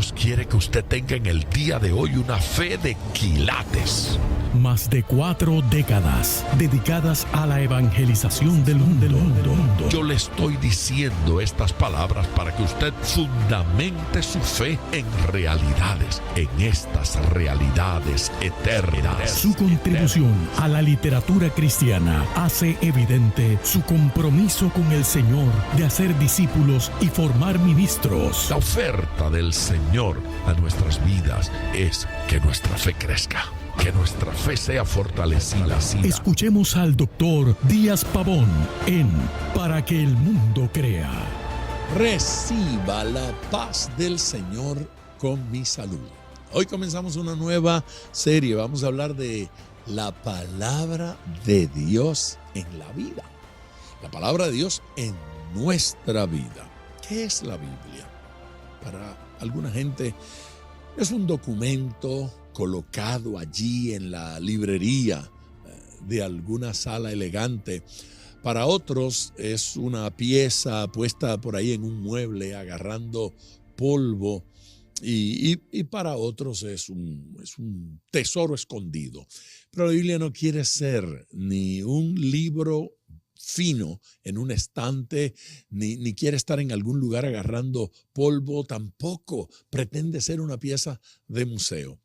Dios quiere que usted tenga en el día de hoy una fe de quilates. Más de 4 décadas dedicadas a la evangelización del mundo. Yo le estoy diciendo estas palabras para que usted fundamente su fe en realidades, en estas realidades eternas. Su contribución a la literatura cristiana hace evidente su compromiso con el Señor de hacer discípulos y formar ministros. La oferta del Señor a nuestras vidas es que nuestra fe crezca. Que nuestra fe sea fortalecida. Escuchemos al doctor Díaz Pavón en Para que el mundo crea. Reciba la paz del Señor con mi salud. Hoy comenzamos una nueva serie. Vamos a hablar de la palabra de Dios en la vida. La palabra de Dios en nuestra vida. ¿Qué es la Biblia? Para alguna gente es un documento colocado allí en la librería de alguna sala elegante. Para otros es una pieza puesta por ahí en un mueble agarrando polvo y para otros es un tesoro escondido. Pero la Biblia no quiere ser ni un libro fino en un estante, ni quiere estar en algún lugar agarrando polvo, tampoco pretende ser una pieza de museo.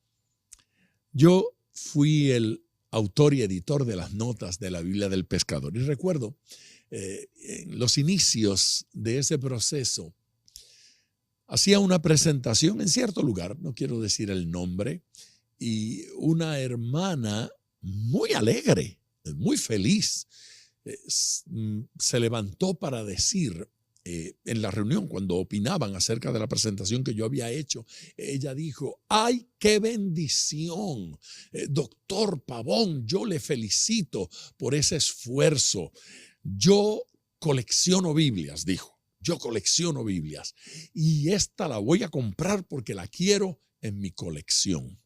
Yo fui el autor y editor de las notas de la Biblia del Pescador y recuerdo en los inicios de ese proceso hacía una presentación en cierto lugar, no quiero decir el nombre, y una hermana muy alegre, muy feliz, se levantó para decir en la reunión, cuando opinaban acerca de la presentación que yo había hecho, ella dijo: ¡ay, qué bendición! Doctor Pavón, yo le felicito por ese esfuerzo. Yo colecciono Biblias, dijo. Yo colecciono Biblias y esta la voy a comprar porque la quiero en mi colección.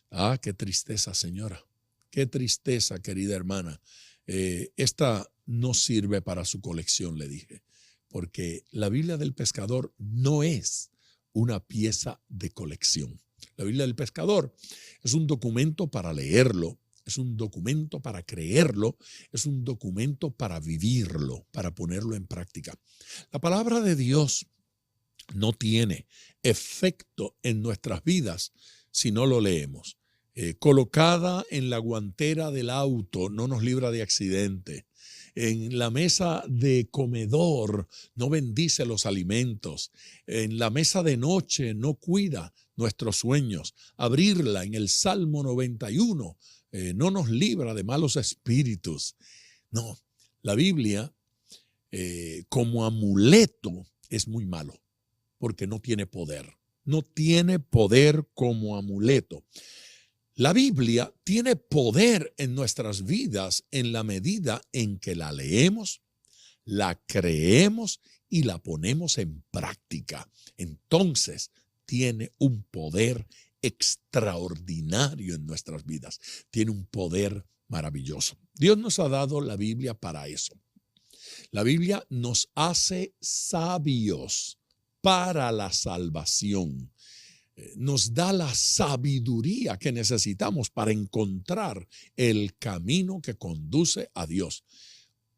Ah, qué tristeza, señora. Qué tristeza, querida hermana. Esta no sirve para su colección, le dije. Porque la Biblia del Pescador no es una pieza de colección. La Biblia del Pescador es un documento para leerlo, es un documento para creerlo, es un documento para vivirlo, para ponerlo en práctica. La palabra de Dios no tiene efecto en nuestras vidas si no lo leemos. Colocada en la guantera del auto no nos libra de accidente. En la mesa de comedor no bendice los alimentos. En la mesa de noche no cuida nuestros sueños. Abrirla en el Salmo 91 no nos libra de malos espíritus. No, la Biblia como amuleto es muy malo porque no tiene poder. No tiene poder como amuleto. La Biblia tiene poder en nuestras vidas en la medida en que la leemos, la creemos y la ponemos en práctica. Entonces, tiene un poder extraordinario en nuestras vidas. Tiene un poder maravilloso. Dios nos ha dado la Biblia para eso. La Biblia nos hace sabios para la salvación. Nos da la sabiduría que necesitamos para encontrar el camino que conduce a Dios.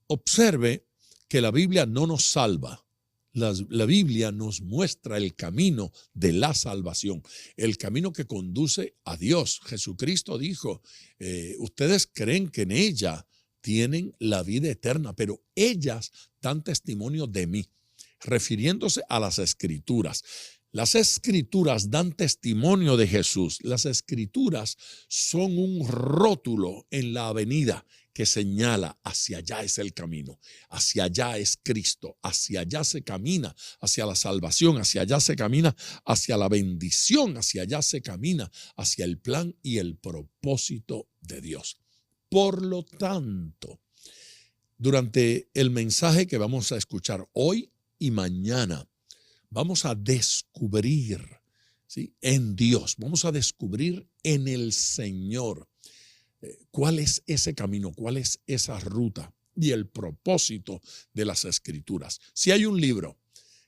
Observe que la Biblia no nos salva. La Biblia nos muestra el camino de la salvación, el camino que conduce a Dios. Jesucristo dijo, ustedes creen que en ella tienen la vida eterna, pero ellas dan testimonio de mí, refiriéndose a las Escrituras. Las Escrituras dan testimonio de Jesús. Las Escrituras son un rótulo en la avenida que señala hacia allá es el camino, hacia allá es Cristo, hacia allá se camina, hacia la salvación, hacia allá se camina, hacia la bendición, hacia allá se camina, hacia el plan y el propósito de Dios. Por lo tanto, durante el mensaje que vamos a escuchar hoy y mañana, vamos a descubrir, ¿sí?, en Dios, vamos a descubrir en el Señor cuál es ese camino, cuál es esa ruta y el propósito de las Escrituras. Si hay un libro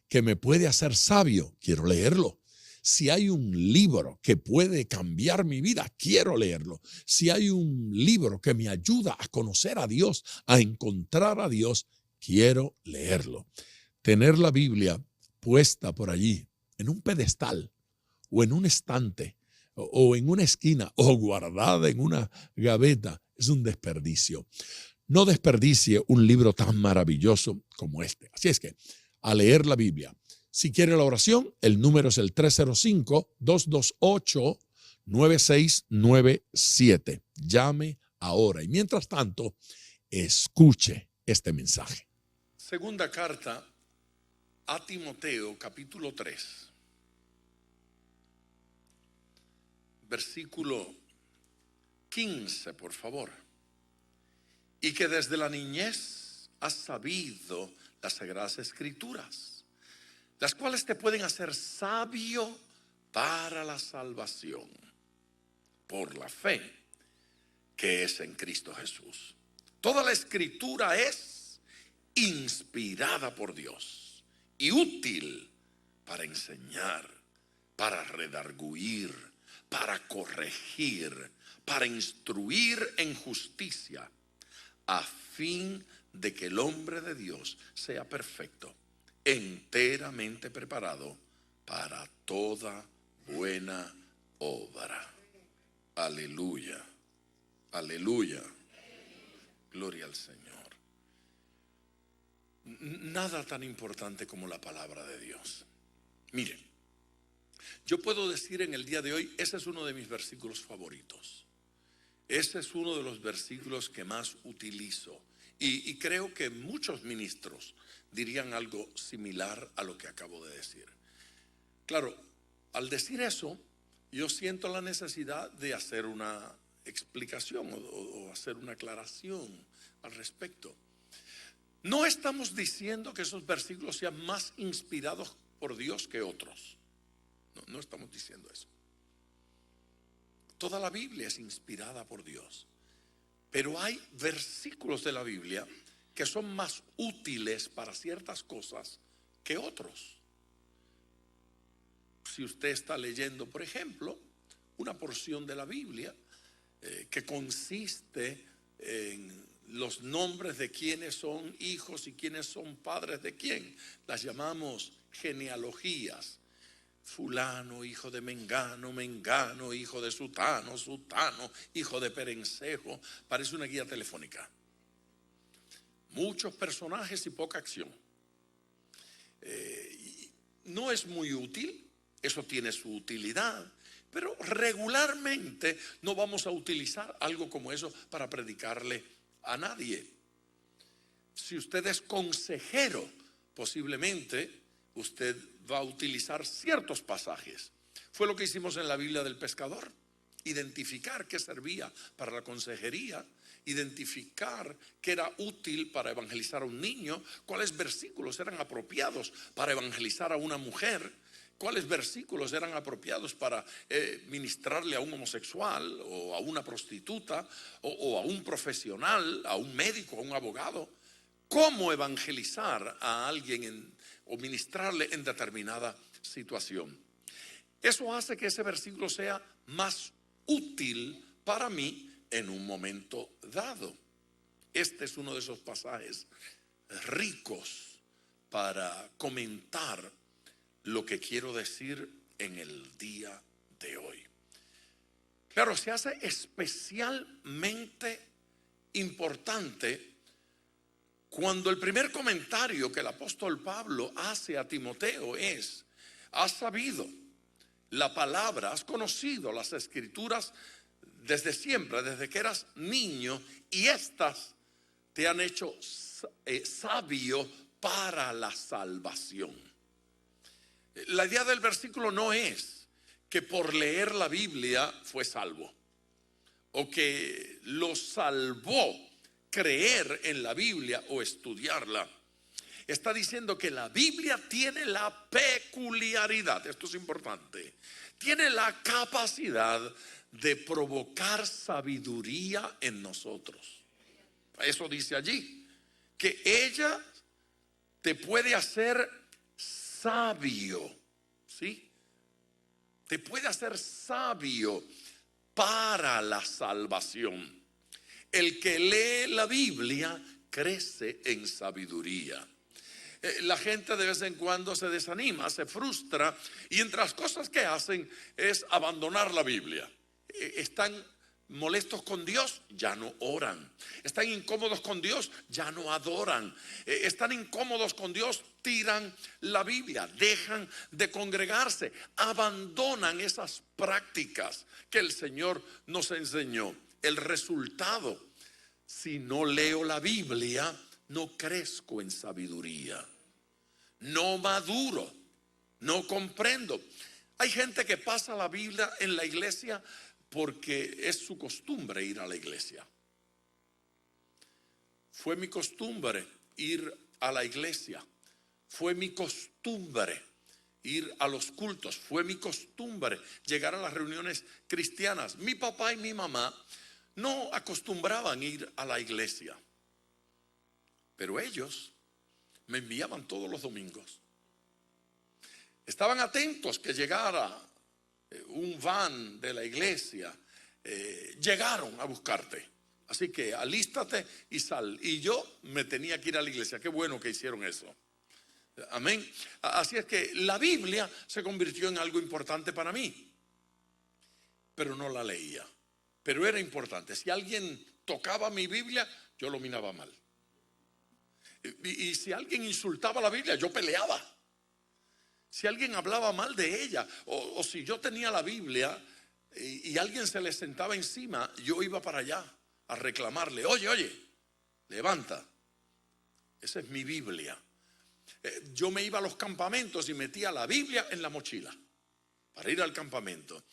que me puede hacer sabio, quiero leerlo. Si hay un libro que puede cambiar mi vida, quiero leerlo. Si hay un libro que me ayuda a conocer a Dios, a encontrar a Dios, quiero leerlo. Tener la Biblia puesta por allí, en un pedestal o en un estante o en una esquina o guardada en una gaveta, es un desperdicio. No desperdicie un libro tan maravilloso como este. Así es que, a leer la Biblia. Si quiere la oración, el número es el 305-228-9697. Llame ahora. Y mientras tanto, escuche este mensaje. Segunda carta a Timoteo, capítulo 3, versículo 15, por favor. Y que desde la niñez has sabido las sagradas escrituras, las cuales te pueden hacer sabio para la salvación por la fe que es en Cristo Jesús. Toda la escritura es inspirada por Dios y útil para enseñar, para redarguir, para corregir, para instruir en justicia, a fin de que el hombre de Dios sea perfecto, enteramente preparado para toda buena obra. Aleluya, aleluya, gloria al Señor. Nada tan importante como la palabra de Dios. Miren, yo puedo decir en el día de hoy, ese es uno de mis versículos favoritos. Ese es uno de los versículos que más utilizo. Y creo que muchos ministros dirían algo similar a lo que acabo de decir. Claro, al decir eso, yo siento la necesidad de hacer una explicación o hacer una aclaración al respecto. No estamos diciendo que esos versículos sean más inspirados por Dios que otros. No estamos diciendo eso. Toda la Biblia es inspirada por Dios. Pero hay versículos de la Biblia que son más útiles para ciertas cosas que otros. Si usted está leyendo, por ejemplo, una porción de la Biblia que consiste en los nombres de quienes son hijos y quienes son padres de quién, las llamamos genealogías. Fulano, hijo de Mengano, Mengano, hijo de Sutano, Sutano, hijo de Perencejo. Parece una guía telefónica. Muchos personajes y poca acción. No es muy útil, eso tiene su utilidad, pero regularmente no vamos a utilizar algo como eso para predicarle a nadie. Si usted es consejero, posiblemente usted va a utilizar ciertos pasajes. Fue lo que hicimos en la Biblia del pescador. Identificar qué servía para la consejería, identificar qué era útil para evangelizar a un niño, cuáles versículos eran apropiados para evangelizar a una mujer, cuáles versículos eran apropiados para ministrarle a un homosexual o a una prostituta o a un profesional, a un médico, a un abogado. Cómo evangelizar a alguien o ministrarle en determinada situación. Eso hace que ese versículo sea más útil para mí en un momento dado. Este es uno de esos pasajes ricos para comentar lo que quiero decir en el día de hoy. Claro, se hace especialmente importante cuando el primer comentario que el apóstol Pablo hace a Timoteo es: has sabido la palabra, has conocido las escrituras desde siempre, desde que eras niño, y estas te han hecho sabio para la salvación. La idea del versículo no es que por leer la Biblia fue salvo, o que lo salvó creer en la Biblia o estudiarla. Está diciendo que la Biblia tiene la peculiaridad, esto es importante, tiene la capacidad de provocar sabiduría en nosotros. Eso dice allí, que ella te puede hacer sabio, ¿sí? te puede hacer sabio para la salvación. El que lee la Biblia crece en sabiduría. La gente de vez en cuando se desanima, se frustra, y entre las cosas que hacen es abandonar la Biblia. Están molestos con Dios, ya no oran. Están incómodos con Dios, ya no adoran. Están incómodos con Dios, tiran la Biblia, dejan de congregarse, abandonan esas prácticas que el Señor nos enseñó. El resultado: si no leo la Biblia, no crezco en sabiduría, no maduro, no comprendo. Hay gente que pasa la Biblia en la iglesia porque es su costumbre ir a la iglesia. Fue mi costumbre ir a la iglesia. Fue mi costumbre ir a los cultos. Fue mi costumbre llegar a las reuniones cristianas. Mi papá y mi mamá no acostumbraban ir a la iglesia, pero ellos me enviaban todos los domingos. Estaban atentos que llegara un van de la iglesia. Llegaron a buscarte, así que alístate y sal. Y yo me tenía que ir a la iglesia. Qué bueno que hicieron eso. Amén. Así es que la Biblia se convirtió en algo importante para mí, pero no la leía. Pero era importante. Si alguien tocaba mi Biblia, yo lo miraba mal. Y si alguien insultaba la Biblia, yo peleaba. Si alguien hablaba mal de ella, o si yo tenía la Biblia y alguien se le sentaba encima, yo iba para allá a reclamarle: oye, levanta, esa es mi Biblia. Yo me iba a los campamentos y metía la Biblia en la mochila para ir al campamento.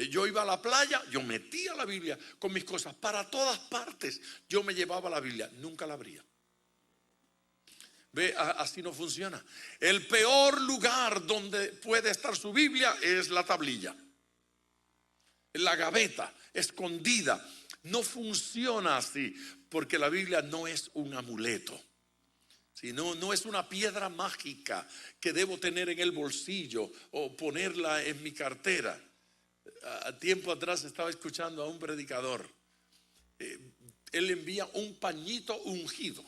Yo iba a la playa, yo metía la Biblia con mis cosas. Para todas partes yo me llevaba la Biblia, nunca la abría. Ve, así no funciona. El peor lugar donde puede estar su Biblia es la tablilla, en la gaveta, escondida. No funciona así, porque la Biblia no es un amuleto, sino no es una piedra mágica que debo tener en el bolsillo o ponerla en mi cartera. A tiempo atrás estaba escuchando a un predicador. Él envía un pañito ungido,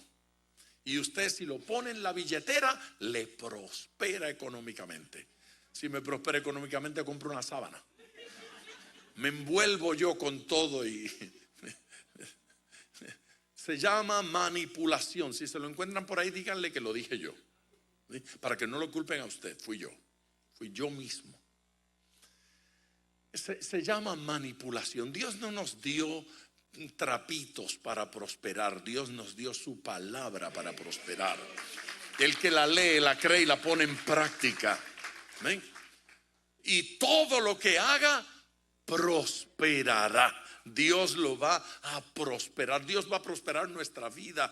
y usted, si lo pone en la billetera, le prospera económicamente. Si me prospera económicamente, compro una sábana. Me envuelvo yo con todo y se llama manipulación. Si se lo encuentran por ahí, díganle que lo dije yo, ¿sí? Para que no lo culpen a usted. Fui yo mismo. Se llama manipulación. Dios no nos dio trapitos para prosperar. Dios nos dio su palabra para prosperar. El que la lee, la cree y la pone en práctica, ¿ven? Y todo lo que haga prosperará. Dios lo va a prosperar. Dios va a prosperar nuestra vida.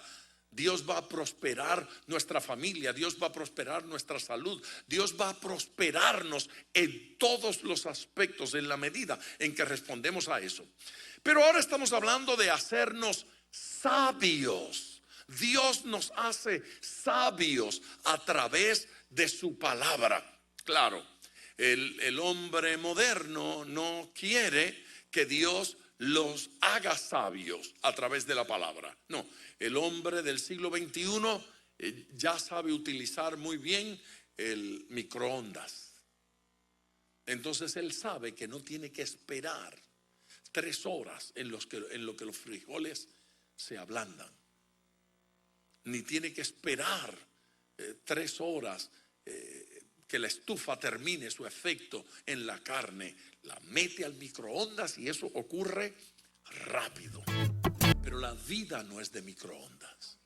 Dios va a prosperar nuestra familia. Dios va a prosperar nuestra salud. Dios va a prosperarnos en todos los aspectos, en la medida en que respondemos a eso. Pero ahora estamos hablando de hacernos sabios. Dios nos hace sabios a través de su palabra. Claro, el hombre moderno no quiere que Dios los haga sabios a través de la palabra. No, el hombre del siglo XXI ya sabe utilizar muy bien el microondas. Entonces él sabe que no tiene que esperar 3 horas en lo que los frijoles se ablandan, ni tiene que esperar 3 horas que la estufa termine su efecto en la carne. La mete al microondas y eso ocurre rápido. Pero la vida no es de microondas.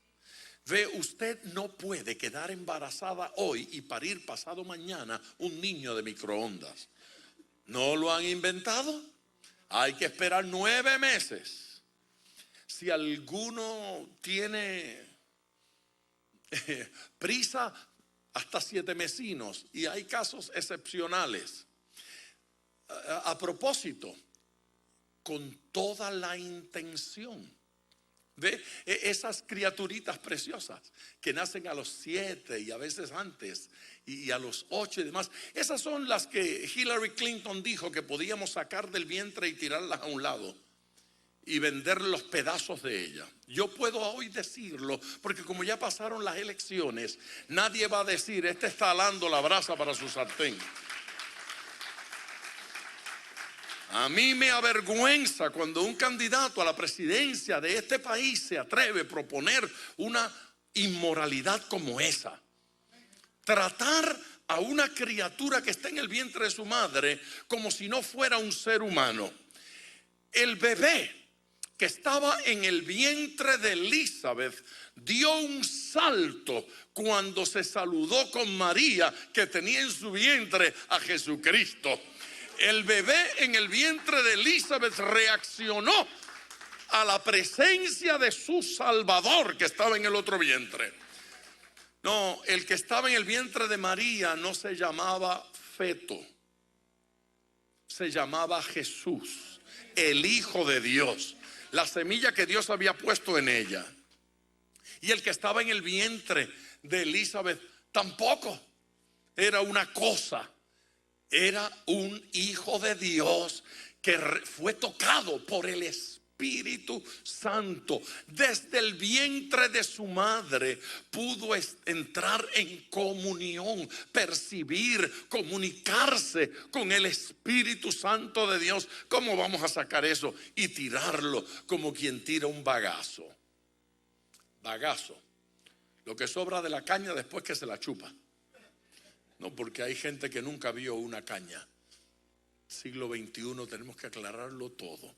Ve, usted no puede quedar embarazada hoy y parir pasado mañana un niño de microondas. ¿No lo han inventado? Hay que esperar 9 meses. Si alguno tiene prisa, hasta 7 mesinos, y hay casos excepcionales. A propósito, con toda la intención ¿Ve? Esas criaturitas preciosas que nacen a los 7 y a veces antes y a los 8 y demás. Esas son las que Hillary Clinton dijo que podíamos sacar del vientre y tirarlas a un lado y vender los pedazos de ella. Yo puedo hoy decirlo porque como ya pasaron las elecciones, nadie va a decir: este está alando la brasa para su sartén. A mí me avergüenza cuando un candidato a la presidencia de este país se atreve a proponer una inmoralidad como esa. Tratar a una criatura que está en el vientre de su madre como si no fuera un ser humano. El bebé que estaba en el vientre de Elizabeth dio un salto cuando se saludó con María, que tenía en su vientre a Jesucristo. El bebé en el vientre de Elizabeth reaccionó a la presencia de su Salvador que estaba en el otro vientre. No, el que estaba en el vientre de María no se llamaba feto, se llamaba Jesús, el Hijo de Dios, la semilla que Dios había puesto en ella. Y el que estaba en el vientre de Elizabeth tampoco era una cosa. Era un hijo de Dios que fue tocado por el Espíritu Santo. Desde el vientre de su madre pudo entrar en comunión, percibir, comunicarse con el Espíritu Santo de Dios. ¿Cómo vamos a sacar eso y tirarlo como quien tira un bagazo? Bagazo, lo que sobra de la caña después que se la chupa. No, porque hay gente que nunca vio una caña. Siglo XXI, tenemos que aclararlo todo.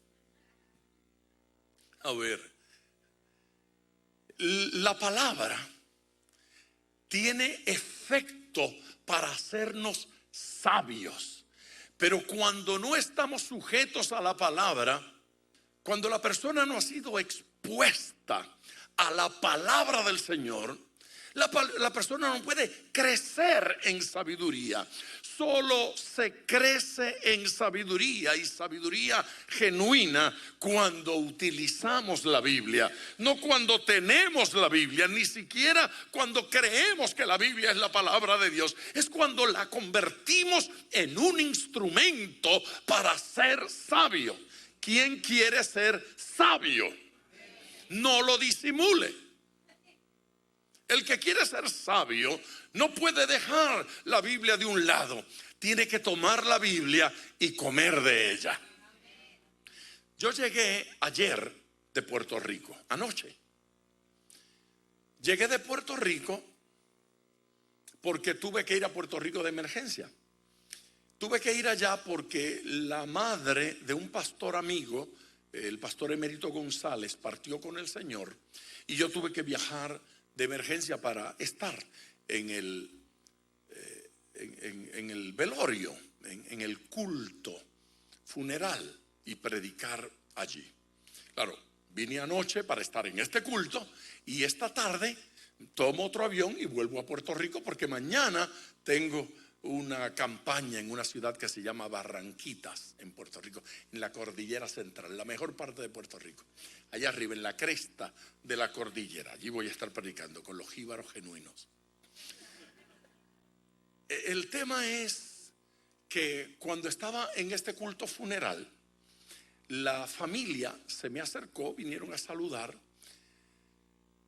A ver, la palabra tiene efecto para hacernos sabios. Pero cuando no estamos sujetos a la palabra, cuando la persona no ha sido expuesta a la palabra del Señor, la persona no puede crecer en sabiduría. Solo se crece en sabiduría, y sabiduría genuina, cuando utilizamos la Biblia. No cuando tenemos la Biblia, ni siquiera cuando creemos que la Biblia es la palabra de Dios. Es cuando la convertimos en un instrumento para ser sabio. ¿Quién quiere ser sabio? No lo disimule. El que quiere ser sabio no puede dejar la Biblia de un lado. Tiene que tomar la Biblia y comer de ella. Yo llegué ayer de Puerto Rico, anoche. Llegué de Puerto Rico porque tuve que ir a Puerto Rico de emergencia. Tuve que ir allá porque la madre de un pastor amigo, el pastor Emérito González, partió con el Señor, y yo tuve que viajar de emergencia para estar en el velorio, en el culto funeral, y predicar allí. Claro, vine anoche para estar en este culto, y esta tarde tomo otro avión y vuelvo a Puerto Rico, porque mañana tengo una campaña en una ciudad que se llama Barranquitas, en Puerto Rico, en la cordillera central, la mejor parte de Puerto Rico, allá arriba en la cresta de la cordillera. Allí voy a estar predicando con los jíbaros genuinos. El tema es que cuando estaba en este culto funeral, la familia se me acercó, vinieron a saludar.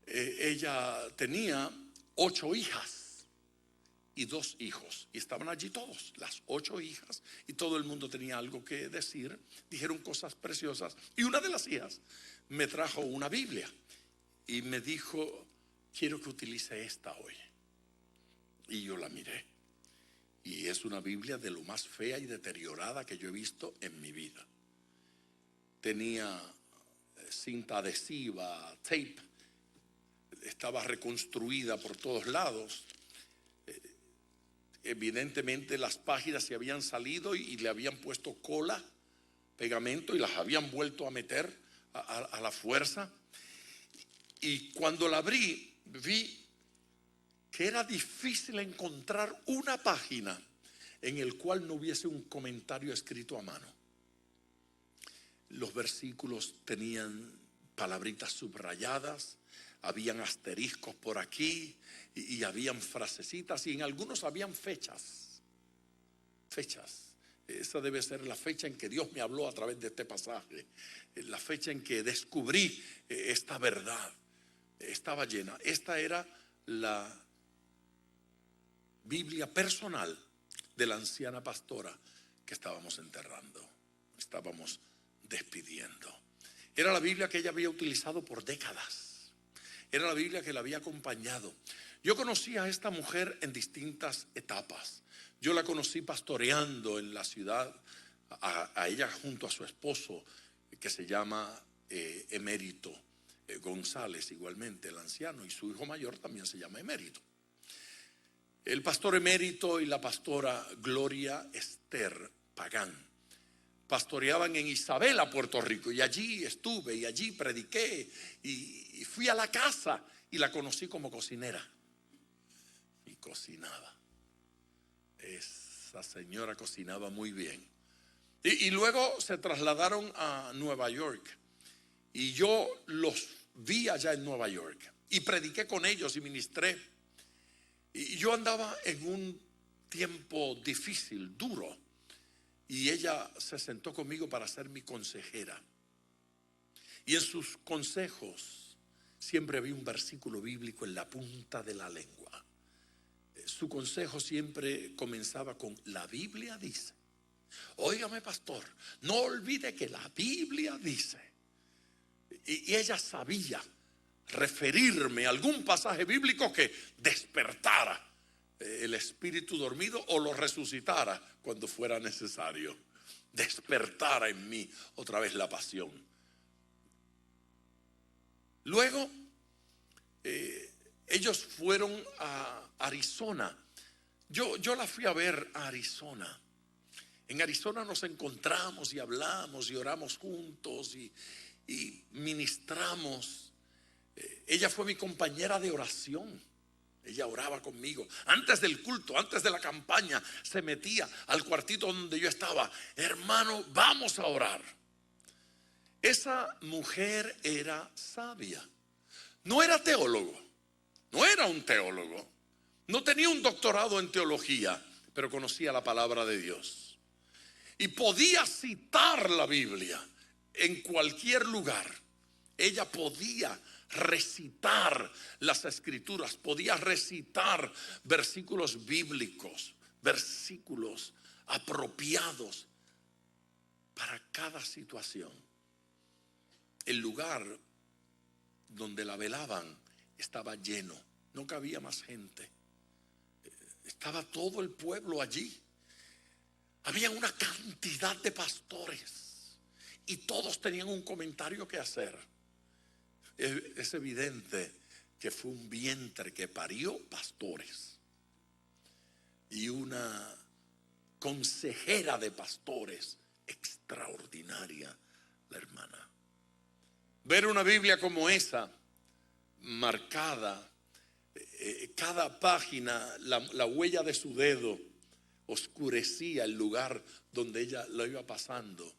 Ella tenía 8 hijas y 2 hijos, y estaban allí todos, las 8 hijas, y todo el mundo tenía algo que decir. Dijeron cosas preciosas, y una de las hijas me trajo una Biblia y me dijo: quiero que utilice esta hoy. Y yo la miré, y es una Biblia de lo más fea y deteriorada que yo he visto en mi vida. Tenía cinta adhesiva, tape, estaba reconstruida por todos lados. Evidentemente las páginas se habían salido y le habían puesto cola, pegamento, y las habían vuelto a meter a la fuerza. Y cuando la abrí, vi que era difícil encontrar una página en el cual no hubiese un comentario escrito a mano. Los versículos tenían palabritas subrayadas, habían asteriscos por aquí y habían frasecitas, y en algunos habían fechas. Esa debe ser la fecha en que Dios me habló a través de este pasaje, la fecha en que descubrí esta verdad. Estaba llena. Esta era la Biblia personal de la anciana pastora que estábamos enterrando, estábamos despidiendo. Era la Biblia que ella había utilizado por décadas. Era la Biblia que la había acompañado. Yo conocí a esta mujer en distintas etapas. Yo la conocí pastoreando en la ciudad, a ella junto a su esposo, que se llama Emérito González, igualmente el anciano, y su hijo mayor también se llama Emérito. El pastor Emérito y la pastora Gloria Esther Pagán pastoreaban en Isabela, Puerto Rico, y allí estuve y allí prediqué y fui a la casa y la conocí como cocinera y cocinaba. Esa señora cocinaba muy bien. Y luego se trasladaron a Nueva York y yo los vi allá en Nueva York y prediqué con ellos y ministré. Y yo andaba en un tiempo difícil, duro, y ella se sentó conmigo para ser mi consejera. Y en sus consejos siempre había un versículo bíblico en la punta de la lengua. Su consejo siempre comenzaba con: la Biblia dice. Óigame, pastor, no olvide que la Biblia dice. Y ella sabía referirme a algún pasaje bíblico que despertara el espíritu dormido o lo resucitara cuando fuera necesario. Despertara en mí otra vez la pasión. Luego ellos fueron a Arizona. Yo la fui a ver a Arizona. En Arizona nos encontramos y hablamos y oramos juntos y ministramos. Ella fue mi compañera de oración. Ella oraba conmigo. Antes del culto, antes de la campaña, se metía al cuartito donde yo estaba. Hermano, vamos a orar. Esa mujer era sabia. No era teólogo. No era un teólogo. No tenía un doctorado en teología, pero conocía la palabra de Dios. Y podía citar la Biblia en cualquier lugar. Ella podía recitar las escrituras, podía recitar versículos bíblicos, versículos apropiados para cada situación. El lugar donde la velaban estaba lleno, no cabía más gente. Estaba todo el pueblo allí. Había una cantidad de pastores y todos tenían un comentario que hacer. Es evidente que fue un vientre que parió pastores y una consejera de pastores extraordinaria, la hermana. Ver una Biblia como esa, marcada, cada página, la huella de su dedo oscurecía el lugar donde ella lo iba pasando.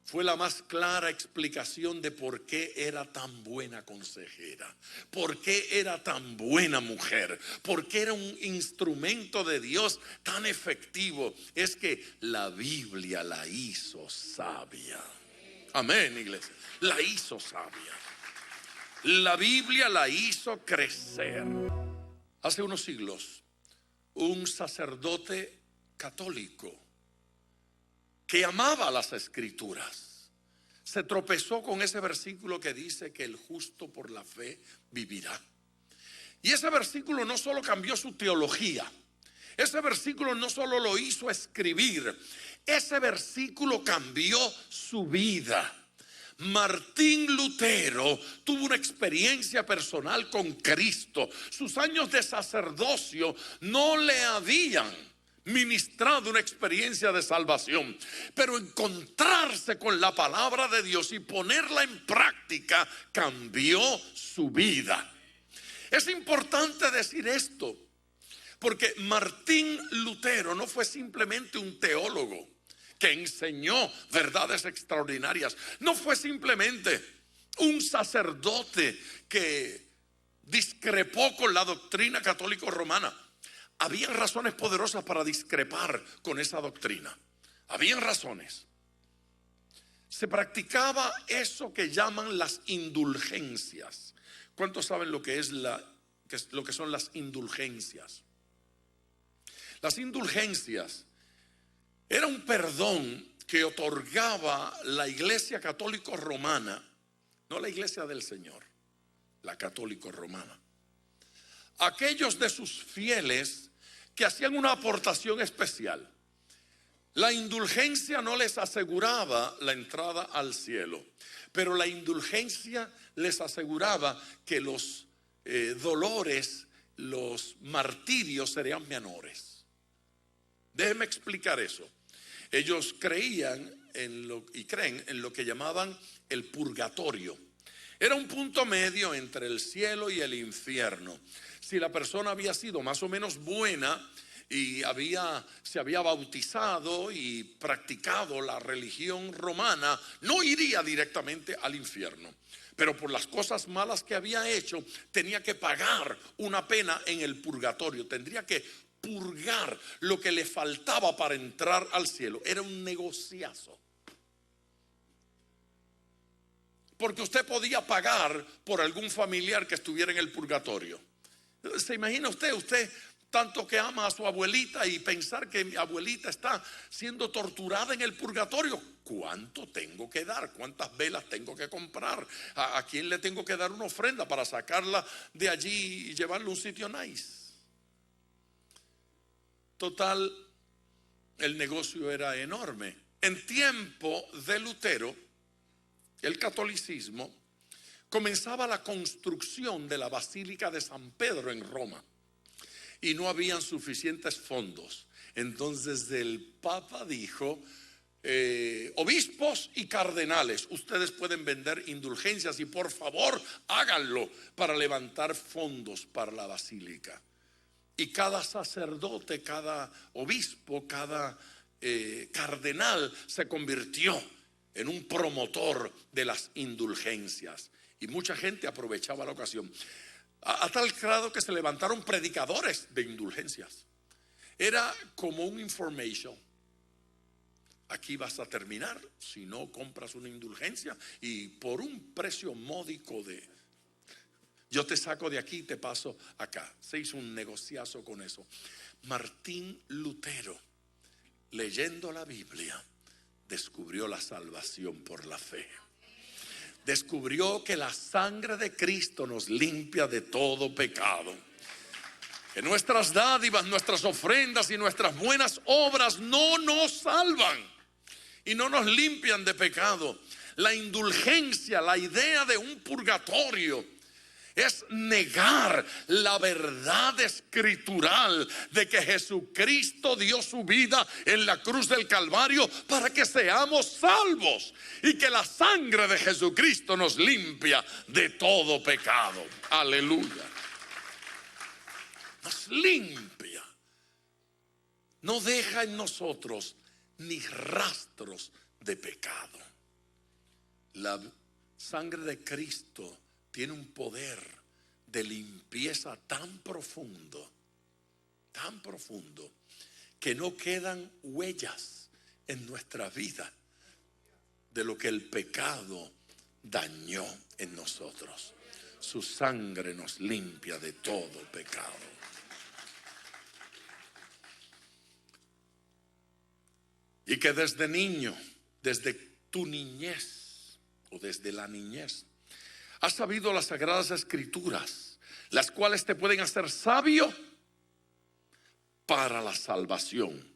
Fue la más clara explicación de por qué era tan buena consejera, por qué era tan buena mujer, por qué era un instrumento de Dios tan efectivo. Es que la Biblia la hizo sabia. Amén, iglesia. La hizo sabia. La Biblia la hizo crecer. Hace unos siglos, un sacerdote católico que amaba las escrituras se tropezó con ese versículo que dice que el justo por la fe vivirá. Y ese versículo no solo cambió su teología, ese versículo no solo lo hizo escribir, ese versículo cambió su vida. Martín Lutero tuvo una experiencia personal con Cristo. Sus años de sacerdocio no le habían ministrado una experiencia de salvación, pero encontrarse con la palabra de Dios y ponerla en práctica cambió su vida. Es importante decir esto, porque Martín Lutero no fue simplemente un teólogo que enseñó verdades extraordinarias. No fue simplemente un sacerdote que discrepó con la doctrina católico-romana. Habían razones poderosas para discrepar con esa doctrina. Habían razones. Se practicaba eso que llaman las indulgencias. ¿Cuántos saben lo que son las indulgencias? Las indulgencias era un perdón que otorgaba la Iglesia católico-romana, no la Iglesia del Señor, la católico-romana, aquellos de sus fieles que hacían una aportación especial. La indulgencia no les aseguraba la entrada al cielo, pero la indulgencia les aseguraba que los dolores, los martirios serían menores. Déjenme explicar eso. Ellos creían y creen en lo que llamaban el purgatorio. Era un punto medio entre el cielo y el infierno. Si la persona había sido más o menos buena y se había bautizado y practicado la religión romana, no iría directamente al infierno. Pero por las cosas malas que había hecho, tenía que pagar una pena en el purgatorio. Tendría que purgar lo que le faltaba para entrar al cielo. Era un negociazo. Porque usted podía pagar por algún familiar que estuviera en el purgatorio. ¿Se imagina usted tanto que ama a su abuelita y pensar que mi abuelita está siendo torturada en el purgatorio? ¿Cuánto tengo que dar? ¿Cuántas velas tengo que comprar? ¿A quién le tengo que dar una ofrenda para sacarla de allí y llevarla a un sitio nice? Total, el negocio era enorme. En tiempo de Lutero, el catolicismo, comenzaba la construcción de la Basílica de San Pedro en Roma y no habían suficientes fondos. Entonces el Papa dijo: obispos y cardenales, ustedes pueden vender indulgencias y por favor háganlo para levantar fondos para la basílica. Y cada sacerdote, cada obispo, cada cardenal se convirtió en un promotor de las indulgencias. Y mucha gente aprovechaba la ocasión. A tal grado que se levantaron predicadores de indulgencias. Era como un information. Aquí vas a terminar si no compras una indulgencia y por un precio módico yo te saco de aquí y te paso acá. Se hizo un negociazo con eso. Martín Lutero, leyendo la Biblia, descubrió la salvación por la fe. Descubrió que la sangre de Cristo nos limpia de todo pecado. Que nuestras dádivas, nuestras ofrendas y nuestras buenas obras no nos salvan y no nos limpian de pecado. La indulgencia, la idea de un purgatorio, es negar la verdad escritural de que Jesucristo dio su vida en la cruz del Calvario para que seamos salvos y que la sangre de Jesucristo nos limpia de todo pecado. Aleluya. Nos limpia. No deja en nosotros ni rastros de pecado. La sangre de Cristo tiene un poder de limpieza tan profundo, que no quedan huellas en nuestra vida de lo que el pecado dañó en nosotros. Su sangre nos limpia de todo pecado. Y que desde niño, desde tu niñez o desde la niñez, has sabido las Sagradas Escrituras, las cuales te pueden hacer sabio para la salvación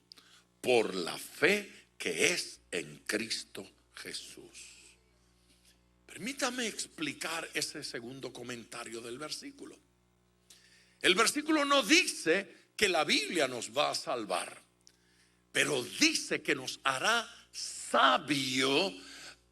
por la fe que es en Cristo Jesús. Permítame explicar ese segundo comentario del versículo. El versículo no dice que la Biblia nos va a salvar, pero dice que nos hará sabio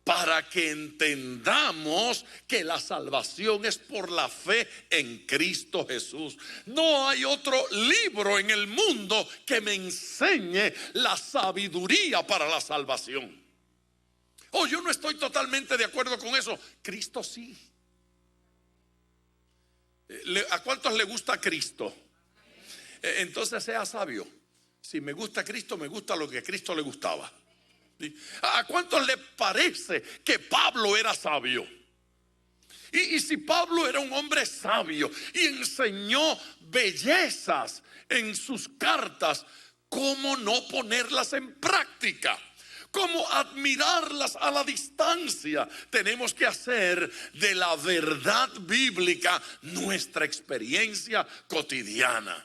para que entendamos que la salvación es por la fe en Cristo Jesús. No hay otro libro en el mundo que me enseñe la sabiduría para la salvación. Oh, yo no estoy totalmente de acuerdo con eso. Cristo sí. ¿A cuántos le gusta Cristo? Entonces sea sabio. Si me gusta Cristo, me gusta lo que a Cristo le gustaba. ¿A cuántos le parece que Pablo era sabio? Y si Pablo era un hombre sabio y enseñó bellezas en sus cartas, ¿cómo no ponerlas en práctica? ¿Cómo admirarlas a la distancia? Tenemos que hacer de la verdad bíblica nuestra experiencia cotidiana.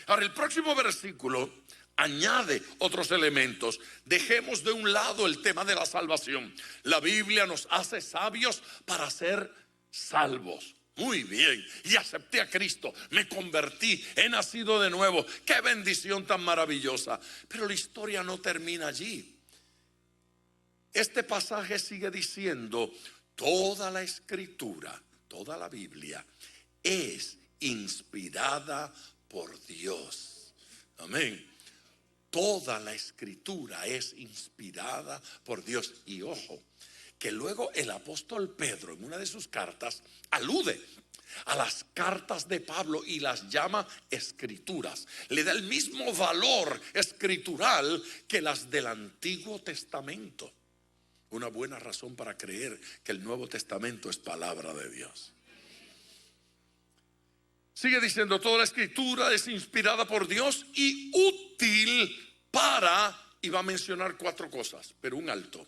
Ahora, el próximo versículo añade otros elementos. Dejemos de un lado el tema de la salvación. La Biblia nos hace sabios para ser salvos. Muy bien, y acepté a Cristo, me convertí, he nacido de nuevo. Qué bendición tan maravillosa. Pero la historia no termina allí. Este pasaje sigue diciendo: toda la escritura, toda la Biblia es inspirada por Dios. Amén. Toda la escritura es inspirada por Dios. Y ojo, que luego el apóstol Pedro en una de sus cartas alude a las cartas de Pablo y las llama escrituras. Le da el mismo valor escritural que las del Antiguo Testamento. Una buena razón para creer que el Nuevo Testamento es palabra de Dios. Sigue diciendo: toda la escritura es inspirada por Dios y útil para, y va a mencionar 4 cosas, pero un alto.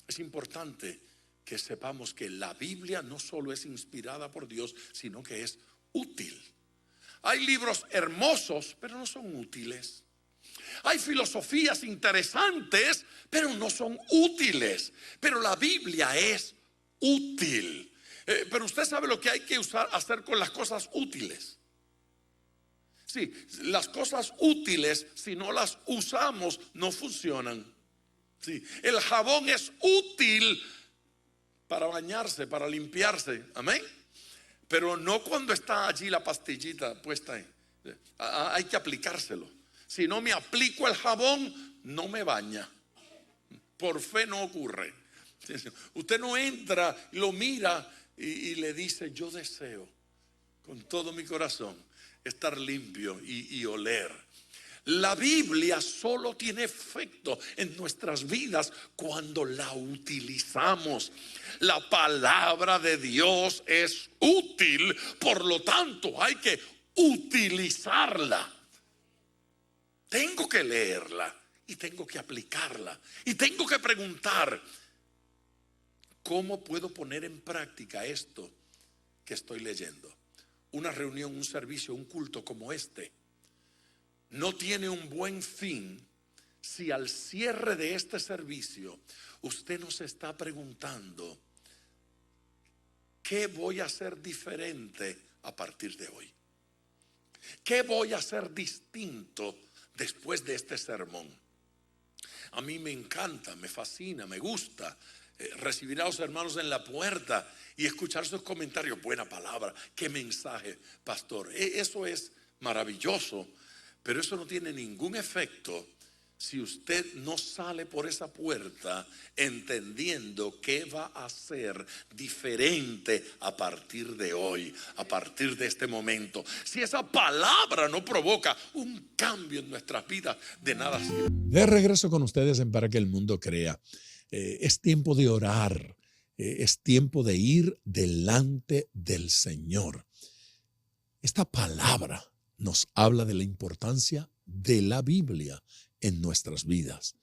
Es importante que sepamos que la Biblia no solo es inspirada por Dios, sino que es útil. Hay libros hermosos, pero no son útiles. Hay filosofías interesantes, pero no son útiles. Pero la Biblia es útil. Pero usted sabe lo que hay que hacer con las cosas útiles. Sí, las cosas útiles, si no las usamos, no funcionan. Sí, el jabón es útil para bañarse, para limpiarse, amén. Pero no cuando está allí la pastillita puesta ahí. Hay que aplicárselo. Si no me aplico el jabón, no me baña. Por fe no ocurre. Usted no entra, lo mira y le dice: yo deseo con todo mi corazón estar limpio y oler. La Biblia solo tiene efecto en nuestras vidas cuando la utilizamos. La palabra de Dios es útil, por lo tanto hay que utilizarla. Tengo que leerla y tengo que aplicarla y tengo que preguntar: ¿cómo puedo poner en práctica esto que estoy leyendo? Una reunión, un servicio, un culto como este no tiene un buen fin si al cierre de este servicio usted no se está preguntando: ¿qué voy a hacer diferente a partir de hoy? ¿Qué voy a hacer distinto después de este sermón? A mí me encanta, me fascina, me gusta recibir a los hermanos en la puerta y escuchar sus comentarios. Buena palabra, qué mensaje, pastor. Eso es maravilloso, pero eso no tiene ningún efecto si usted no sale por esa puerta entendiendo qué va a ser diferente a partir de hoy, a partir de este momento. Si esa palabra no provoca un cambio en nuestras vidas, de nada sirve. De regreso con ustedes en Para que el Mundo Crea. Es tiempo de orar, es tiempo de ir delante del Señor. Esta palabra nos habla de la importancia de la Biblia en nuestras vidas.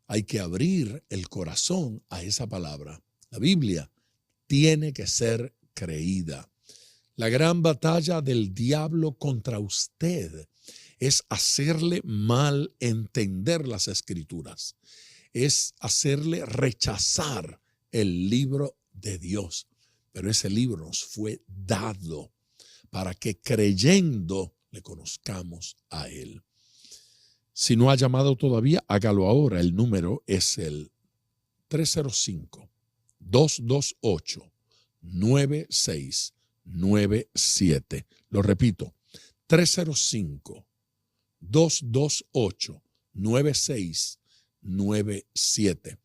Hay que abrir el corazón a esa palabra. La Biblia tiene que ser creída. La gran batalla del diablo contra usted es hacerle mal entender las Escrituras. Es hacerle rechazar el libro de Dios. Pero ese libro nos fue dado para que creyendo le conozcamos a Él. Si no ha llamado todavía, hágalo ahora. El número es el 305-228-9697. Lo repito, 305-228-9697.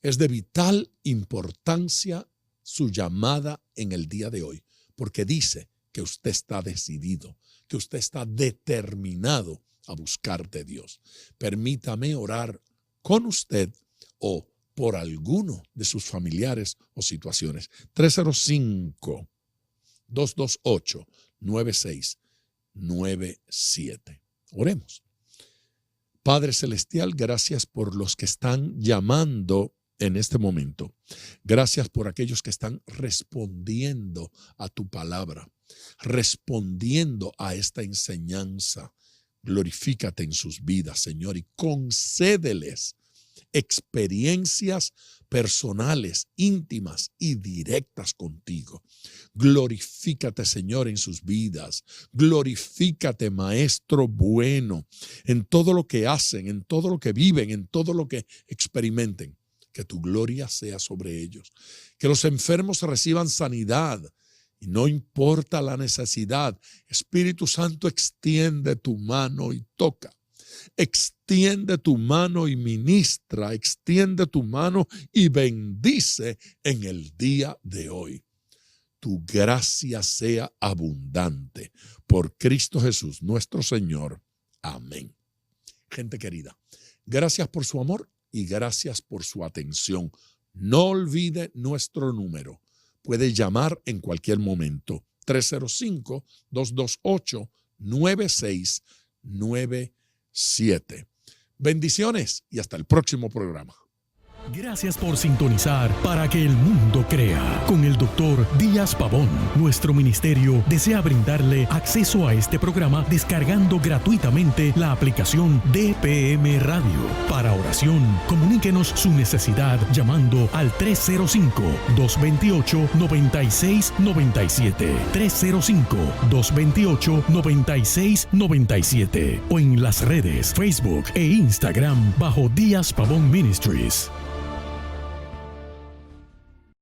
Es de vital importancia su llamada en el día de hoy, porque dice que usted está decidido, que usted está determinado a buscar de Dios. Permítame orar con usted o por alguno de sus familiares o situaciones. 305-228-9697. Oremos. Padre Celestial, gracias por los que están llamando en este momento. Gracias por aquellos que están respondiendo a tu palabra, respondiendo a esta enseñanza. Glorifícate en sus vidas, Señor, y concédeles experiencias personales, íntimas y directas contigo. Glorifícate, Señor, en sus vidas. Glorifícate, Maestro bueno, en todo lo que hacen, en todo lo que viven, en todo lo que experimenten. Que tu gloria sea sobre ellos. Que los enfermos reciban sanidad. Y no importa la necesidad, Espíritu Santo, extiende tu mano y toca. Extiende tu mano y ministra. Extiende tu mano y bendice en el día de hoy. Tu gracia sea abundante. Por Cristo Jesús, nuestro Señor. Amén. Gente querida, gracias por su amor y gracias por su atención. No olvide nuestro número. Puede llamar en cualquier momento. 305-228-9697. Bendiciones y hasta el próximo programa. Gracias por sintonizar Para que el mundo crea con el Dr. Díaz Pavón. Nuestro ministerio desea brindarle acceso a este programa descargando gratuitamente la aplicación DPM Radio. Para oración, comuníquenos su necesidad llamando al 305-228-9697. 305-228-9697 o en las redes Facebook e Instagram bajo Díaz Pavón Ministries.